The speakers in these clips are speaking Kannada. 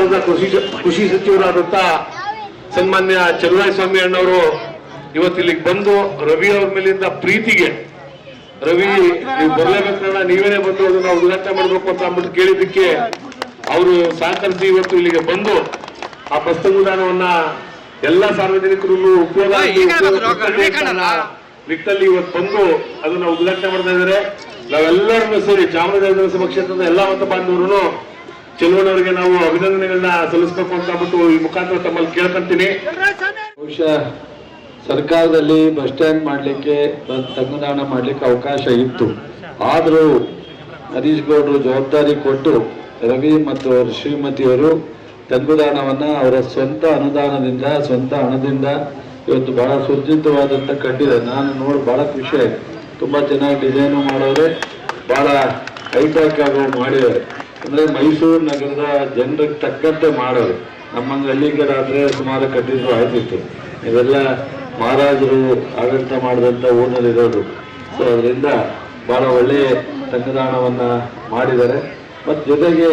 ಸರ್ಕಾರದ ಕೃಷಿ ಸಚಿವರಾದಂತ ಸನ್ಮಾನ್ಯ ಚಲುವರಾಯಸ್ವಾಮಿ ಅಣ್ಣವರು ಇವತ್ತು ಇಲ್ಲಿಗೆ ಬಂದು ರವಿ ಅವ್ರ ಮೇಲಿಂದ ಪ್ರೀತಿಗೆ ರವಿ ನೀವು ಬರಲೇಬೇಕಣ್ಣ, ನೀವೇನೇ ಬಂದು ಅದನ್ನ ಉದ್ಘಾಟನೆ ಮಾಡಬೇಕು ಅಂತ ಅಂದ್ಬಿಟ್ಟು ಕೇಳಿದ್ದಕ್ಕೆ ಅವರು ಸಹಕರಿಸಿ ಇವತ್ತು ಇಲ್ಲಿಗೆ ಬಂದು ಆ ಪುಸ್ತಕದಾನವನ್ನ ಎಲ್ಲಾ ಸಾರ್ವಜನಿಕರು ಉಪಯೋಗ ನಿಟ್ಟಲ್ಲಿ ಇವತ್ತು ಬಂದು ಅದನ್ನ ಉದ್ಘಾಟನೆ ಮಾಡ್ತಾ ಇದ್ದಾರೆ. ನಾವೆಲ್ಲರನ್ನು ಸೇರಿ ಚಾಮರಾಜನಗರ ವಿಧಾನಸಭಾ ಕ್ಷೇತ್ರದ ಎಲ್ಲಾ ಮತ ಬಾಂಧವರು ಚೆಲುವಣ್ಣವರಿಗೆ ನಾವು ಅಭಿನಂದನೆಗಳನ್ನ ಸಲ್ಲಿಸಬೇಕು ಅಂತ ಅಂದ್ಬಿಟ್ಟು ಈ ಮುಖಾಂತರ ತಮ್ಮಲ್ಲಿ ಕೇಳ್ಕೊಂತೀನಿ. ಬಹುಶಃ ಸರ್ಕಾರದಲ್ಲಿ ಬಸ್ ಸ್ಟ್ಯಾಂಡ್ ಮಾಡಲಿಕ್ಕೆ ತಂಗುದಾಣ ಮಾಡಲಿಕ್ಕೆ ಅವಕಾಶ ಇತ್ತು. ಆದರೂ ಹರೀಶ್ ಗೌಡರು ಜವಾಬ್ದಾರಿ ಕೊಟ್ಟು ರವಿ ಮತ್ತು ಅವರ ಶ್ರೀಮತಿಯವರು ತಂಗುದಾಣವನ್ನು ಅವರ ಸ್ವಂತ ಅನುದಾನದಿಂದ ಸ್ವಂತ ಹಣದಿಂದ ಇವತ್ತು ಬಹಳ ಸುರ್ಜಿತವಾದಂಥ ಕಟ್ಟಿದೆ. ನಾನು ನೋಡಿ ಬಹಳ ಖುಷಿ ಆಯ್ತು. ತುಂಬ ಚೆನ್ನಾಗಿ ಡಿಸೈನು ಮಾಡೋರೆ, ಬಹಳ ಹೈಟೆಕ್ ಆಗೋ ಮಾಡಿದ್ದಾರೆ. ಅಂದರೆ ಮೈಸೂರು ನಗರದ ಜನರಿಗೆ ತಕ್ಕಂತೆ ಮಾಡೋರು. ನಮ್ಮಂಗೆ ಹಳ್ಳಿಗರಾದರೆ ಸುಮಾರು ಕಟ್ಟಿದ್ರು ಆಯ್ತಿತ್ತು. ಇವೆಲ್ಲ ಮಹಾರಾಜರು ಆಡಳಿತ ಮಾಡಿದಂಥ ಊರಿನಲ್ಲಿರೋದು. ಸೊ ಅದರಿಂದ ಭಾಳ ಒಳ್ಳೆಯ ತಂಗುದಾಣವನ್ನು ಮಾಡಿದ್ದಾರೆ. ಮತ್ತು ಜೊತೆಗೆ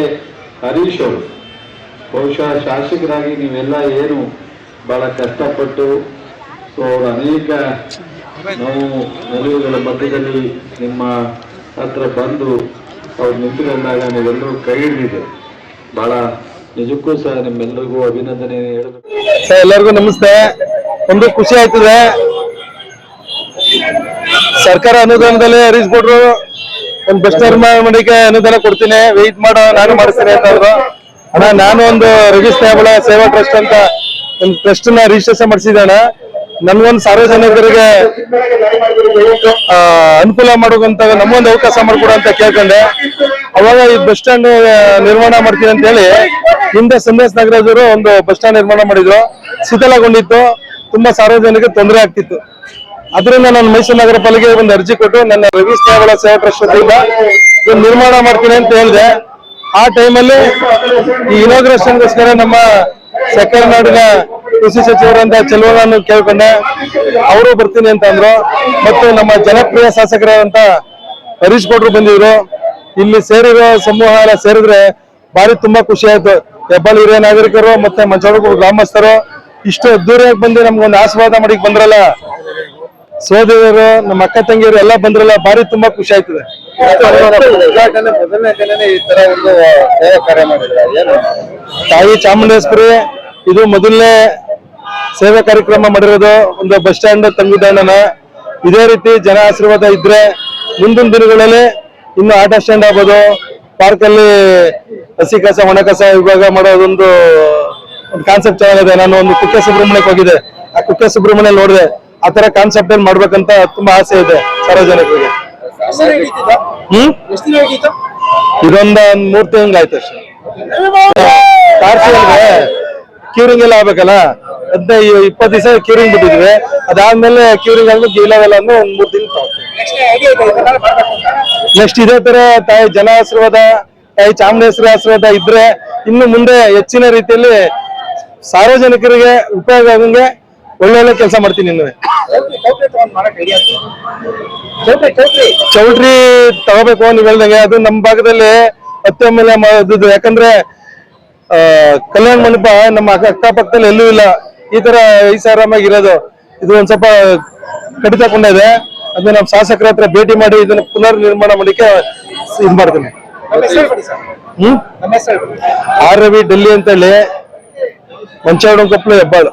ಹರೀಶ್ ಅವರು ಬಹುಶಃ ಶಾಸಕರಾಗಿ ನೀವೆಲ್ಲ ಏನು ಭಾಳ ಕಷ್ಟಪಟ್ಟು ಸೊ ಅವರು ಅನೇಕ ನಲಿವುಗಳ ಮಧ್ಯದಲ್ಲಿ ನಿಮ್ಮ ಹತ್ರ ಬಂದು ಅವ್ರು ನಿಂತುಕೊಂಡಾಗ ನೀವೆಲ್ಲರೂ ಕೈ ಹಿಡಿದಿದೆ. ಭಾಳ ನಿಜಕ್ಕೂ ಸಹ ನಿಮ್ಮೆಲ್ಲರಿಗೂ ಅಭಿನಂದನೆ ಹೇಳಬೇಕು. ಎಲ್ಲರಿಗೂ ನಮಸ್ತೆ. ಒಂದು ಖುಷಿ ಆಯ್ತದೆ, ಸರ್ಕಾರ ಅನುದಾನದಲ್ಲಿ ಹರೀಶ್ ಗೌಡ್ರು ಒಂದು ಬಸ್ ನಿರ್ಮಾಣಕ್ಕೆ ಅನುದಾನ ಕೊಡ್ತೀನಿ, ವೆಯ್ಟ್ ಮಾಡೋ ನಾನು ಮಾಡಿಸ್ತೀನಿ ಅಂತ ಹೇಳಿದ್ರು. ಅಣ್ಣ ನಾನು ಒಂದು ರವಿಸ್ನೇಹಬಳ ಸೇವಾ ಟ್ರಸ್ಟ್ ಅಂತ ಒಂದು ಟ್ರಸ್ಟ್ ನ ರಿಜಿಸ್ಟ್ರೇಷನ್ ಮಾಡಿಸಿದಣ. ನನ್ಗೊಂದು ಸಾರ್ವಜನಿಕರಿಗೆ ಅನುಕೂಲ ಮಾಡುವಂತ ನಮ್ಮೊಂದು ಅವಕಾಶ ಮಾಡಿಕೊಡು ಅಂತ ಕೇಳ್ಕೊಂಡೆ. ಅವಾಗ ಈ ಬಸ್ ಸ್ಟ್ಯಾಂಡ್ ನಿರ್ಮಾಣ ಮಾಡ್ತೀನಿ ಅಂತ ಹೇಳಿ ಹಿಂದೆ ಸಂದೇಶ್ ನಾಗರಾಜರು ಒಂದು ಬಸ್ ಸ್ಟ್ಯಾಂಡ್ ನಿರ್ಮಾಣ ಮಾಡಿದ್ರು. ಶಿಥಿಲಗೊಂಡಿತ್ತು, ತುಂಬಾ ಸಾರ್ವಜನಿಕರಿಗೆ ತೊಂದರೆ ಆಗ್ತಿತ್ತು. ಅದರಿಂದ ನಾನು ಮೈಸೂರು ನಗರ ಪಾಲಿಕೆಗೆ ಒಂದು ಅರ್ಜಿ ಕೊಟ್ಟು ನನ್ನ ರವಿ ಸ್ನೇಹಬಳ ಸೇವಾ ಟ್ರಸ್ಟ್ ವತಿಯಿಂದ ನಿರ್ಮಾಣ ಮಾಡ್ತೀನಿ ಅಂತ ಹೇಳಿದೆ. ಆ ಟೈಮಲ್ಲಿ ಈ ಇನಾಗ್ರೇಷನ್ಗೋಸ್ಕರ ನಮ್ಮ ಕರ್ನಾಟಕ ಕೃಷಿ ಸಚಿವರಂತ ಚೆಲುವಣ್ಣನ ಕೇಳ್ಕೊಂಡೆ. ಅವರು ಬರ್ತೀನಿ ಅಂತ ಅಂದ್ರು. ಮತ್ತು ನಮ್ಮ ಜನಪ್ರಿಯ ಶಾಸಕರಾದಂತ ಹರೀಶ್ ಗೌಡ್ರು ಬಂದಿದ್ರು. ಇಲ್ಲಿ ಸೇರಿರೋ ಸಮೂಹ ಎಲ್ಲ ಸೇರಿದ್ರೆ ಭಾರಿ ತುಂಬಾ ಖುಷಿ ಆಯ್ತು. ಹೆಬ್ಬಾಳು ಹಿರಿಯ ನಾಗರಿಕರು ಮತ್ತೆ ಮಂಚಾಳೂರು ಗ್ರಾಮಸ್ಥರು ಇಷ್ಟು ಅದ್ದೂರಿಯಾಗಿ ಬಂದು ನಮ್ಗೊಂದು ಆಶೀರ್ವಾದ ಮಾಡಿಕ್ ಬಂದ್ರಲ್ಲ, ಸೋದರರು ನಮ್ಮ ಅಕ್ಕ ತಂಗಿಯರು ಎಲ್ಲ ಬಂದ್ರಲ್ಲ, ಭಾರಿ ತುಂಬಾ ಖುಷಿ ಆಯ್ತದೆ. ಮೊದಲನೇ ದಿನನೇ ಈ ತರ ಒಂದು ಸೇವಾ ಕಾರ್ಯ ಮಾಡಿದ್ರೆ ತಾಯಿ ಚಾಮುಂಡೇಶ್ವರಿ ಇದು ಮೊದಲನೇ ಸೇವಾ ಕಾರ್ಯಕ್ರಮ ಮಾಡಿರೋದು. ಒಂದು ಬಸ್ ಸ್ಟ್ಯಾಂಡ್ ತಂಗುದಾಣನ ಇದೇ ರೀತಿ ಜನ ಆಶೀರ್ವಾದ ಇದ್ರೆ ಮುಂದಿನ ದಿನಗಳಲ್ಲಿ ಇನ್ನು ಆಟೋ ಸ್ಟ್ಯಾಂಡ್ ಆಗ್ಬೋದು, ಪಾರ್ಕ್ ಅಲ್ಲಿ ಹಸಿ ಕಸ ಒಣ ಕಸ ವಿಭಾಗ ಮಾಡೋದೊಂದು ಕಾನ್ಸೆಪ್ಟ್ ಚೆನ್ನಾಗಿದೆ. ನಾನು ಒಂದು ಕುಕ್ಕೆ ಸುಬ್ರಹ್ಮಣ್ಯಕ್ಕೆ ಹೋಗಿದ್ದೆ, ಆ ಕುಕ್ಕೆ ಸುಬ್ರಹ್ಮಣ್ಯ ನೋಡಿದೆ. ಆ ತರ ಕಾನ್ಸೆಪ್ಟ್ ಅಲ್ಲಿ ಮಾಡ್ಬೇಕಂತ ತುಂಬಾ ಆಸೆ ಇದೆ ಸಾರ್ವಜನಿಕರಿಗೆ. ಇದೊಂದು 3 ತಿಂಗಳಾಯ್ತು ಅಷ್ಟೇ. ಕ್ಯೂರಿಂಗ್ ಎಲ್ಲ ಆಗ್ಬೇಕಲ್ಲ, 15-20 ದಿವಸ ಕ್ಯೂರಿಂಗ್ ಬಿಟ್ಟಿದ್ವಿ. ಅದಾದ್ಮೇಲೆ ಕ್ಯೂರಿಂಗ್ ಆದ್ಮೇಲೆ ಗೀಲಾವೆಲ್ಲ ಅಂದ್ರೆ 1-3 ತಿಂಗಳು ನೆಕ್ಸ್ಟ್ ಇದೇ ತರ ತಾಯಿ ಜನ ಆಶೀರ್ವಾದ, ತಾಯಿ ಚಾಮುಂಡೇಶ್ವರಿ ಆಶೀರ್ವಾದ ಇದ್ರೆ ಇನ್ನು ಮುಂದೆ ಹೆಚ್ಚಿನ ರೀತಿಯಲ್ಲಿ ಸಾರ್ವಜನಿಕರಿಗೆ ಉಪಯೋಗ ಆಗಂಗೆ ಒಳ್ಳೊಳ್ಳೆ ಕೆಲಸ ಮಾಡ್ತೀನಿ. ಇನ್ನು ಚೌಲ್ಟ್ರಿ ತಗೋಬೇಕು ನೀವು ಹೇಳ್ದಂಗೆ. ಅದು ನಮ್ಮ ಭಾಗದಲ್ಲಿ ಅತ್ಯಮೂಲ್ಯ ಮಾಡೋದು. ಯಾಕಂದ್ರೆ ಕಲ್ಯಾಣ ಮಂಟಪ ನಮ್ಮ ಅಕ್ಕಪಕ್ಕದಲ್ಲಿ ಎಲ್ಲೂ ಇಲ್ಲ ಈ ತರ ಐಷಾರಾಮಾಗಿ ಇರೋದು. ಇದು ಒಂದ್ ಸ್ವಲ್ಪ ಕಡಿತಕೊಂಡಿದೆ. ಅದನ್ನ ನಮ್ಮ ಶಾಸಕರ ಹತ್ರ ಭೇಟಿ ಮಾಡಿ ಇದನ್ನ ಪುನರ್ ನಿರ್ಮಾಣ ಮಾಡಲಿಕ್ಕೆ ಇದು ಮಾಡ್ತೀನಿ. ಆರ್ ರವಿ ಡೆಲ್ಲಿ ಅಂತ ಹೇಳಿ ಮಂಚಾವಡ ಕೊಪ್ಪಳ ಹೆಬ್ಬಾಳು.